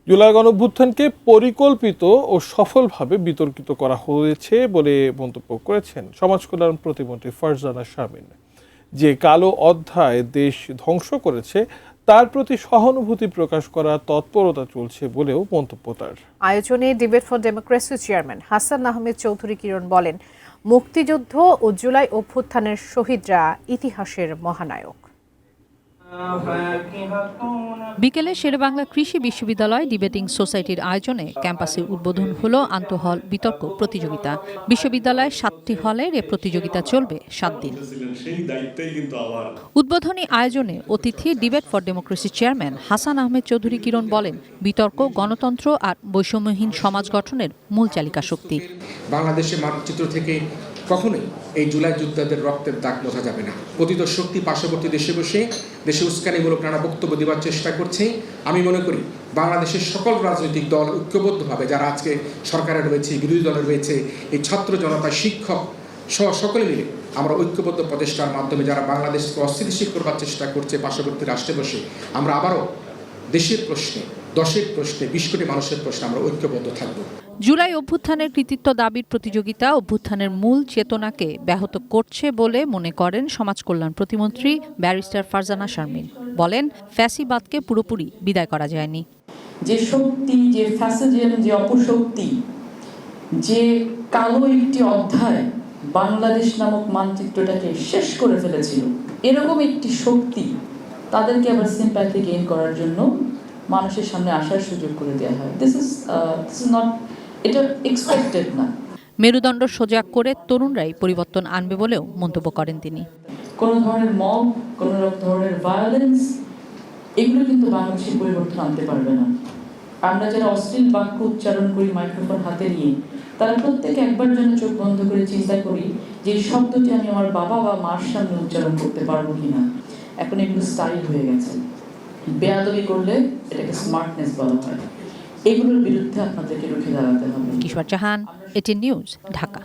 জুলাই গণঅভ্যুত্থানকে পরিকল্পিত ও সফলভাবে বিতর্কিত করা হয়েছে বলে মন্তব্য করেছেন সমাজ কল্যাণ প্রতিমন্ত্রী ফারজানা শারমিন। যে কালো অধ্যায় দেশ ধ্বংস করেছে তার প্রতি সহানুভূতি প্রকাশ করা তৎপরতা চলছে বলেও মন্তব্য তার। আয়োজনে debate for democracy chairman Hasan Ahmed Chowdhury Kiran বলেন, মুক্তিযুদ্ধ ও জুলাই অভ্যুত্থানের শহীদরা ইতিহাসের মহানায়ক। বিকেলে শেরেবাংলা কৃষি বিশ্ববিদ্যালয় ডিবেটিং সোসাইটির আয়োজনে ক্যাম্পাসে উদ্বোধন হলো আন্তঃহল বিতর্ক প্রতিযোগিতা। বিশ্ববিদ্যালয়ের 7টি হলের এ প্রতিযোগিতা চলবে 7 দিন। উদ্বোধনী আয়োজনে অতিথি debate for democracy chairman Hasan Ahmed Chowdhury Kiran বলেন, বিতর্ক গণতন্ত্র আর বৈষম্যহীন সমাজ গঠনের মূল চালিকা শক্তি। বাংলাদেশের মানচিত্র থেকে কখনোই এই জুলাই যোদ্ধাদের রক্তের দাগ মোছা যাবে না। পতিত শক্তি পার্শ্ববর্তী দেশে বসে দেশে উস্কানিমূলক নানা বক্তব্য দেওয়ার চেষ্টা করছে। আমি মনে করি বাংলাদেশের সকল রাজনৈতিক দল ঐক্যবদ্ধভাবে, যারা আজকে সরকারে রয়েছে, বিরোধী দলে রয়েছে, এই ছাত্র জনতা, শিক্ষক সহ সকলে মিলে আমরা ঐক্যবদ্ধ প্রচেষ্টার মাধ্যমে যারা বাংলাদেশকে অস্থিতিশীল করবার চেষ্টা করছে পার্শ্ববর্তী রাষ্ট্রে বসে, আমরা আবারও দেশের প্রশ্নে, দশের প্রশ্নে, 20 কোটি মানুষের প্রশ্নে আমরা ঐক্যবদ্ধ থাকব। জুলাই অভ্যুত্থানের কৃতিত্ব দাবির প্রতিযোগিতা অভ্যুত্থানের মূল চেতনাকে ব্যাহত করছে বলে মনে করেন সমাজ কল্যাণ প্রতিমন্ত্রী ব্যারিস্টার ফারজানা শারমিন। বলেন, ফ্যাসিবাদকে পুরোপুরি বিদায় করা যায়নি। যে শক্তি, যে ফ্যাসিজম, যে অপশক্তি, যে কালো একটি অধ্যায় বাংলাদেশ নামক মানচিত্রটাকে শেষ করে ফেলেছিল, এরকম একটি শক্তি তাদেরকে আবার সিম্প্যাথি গেইন করার জন্য মানুষের সামনে আসার সুযোগ করে দেওয়া হয়। দিস ইজ নট, এটা এক্সপেক্টেড না। মেরুদণ্ড সোজা করে তরুণরাই পরিবর্তন আনবে বলেও মন্তব্য করেন তিনি। কোনো ধরনের মব, কোনো ধরনের ভায়োলেন্স, এগুলো কিন্তু বাংলাদেশে পরিবর্তন আনতে পারবে না। আমরা যারা অশ্লীল বাক্য উচ্চারণ করি মাইক্রোফোন হাতে নিয়ে, তারা প্রত্যেকে একবার যেন চোখ বন্ধ করে চিন্তা করি যে এই শব্দটি আমি আমার বাবা বা মার সামনে উচ্চারণ করতে পারবো কিনা। এখন এগুলো স্টাইল হয়ে গেছে। বেয়াদবি করলে এটাকে স্মার্টনেস বলা হয়। এগুলোর বিরুদ্ধে আপনাদেরকে রুখে দাঁড়াতে হবে। কিশোর জাহান, এটিএন নিউজ, ঢাকা।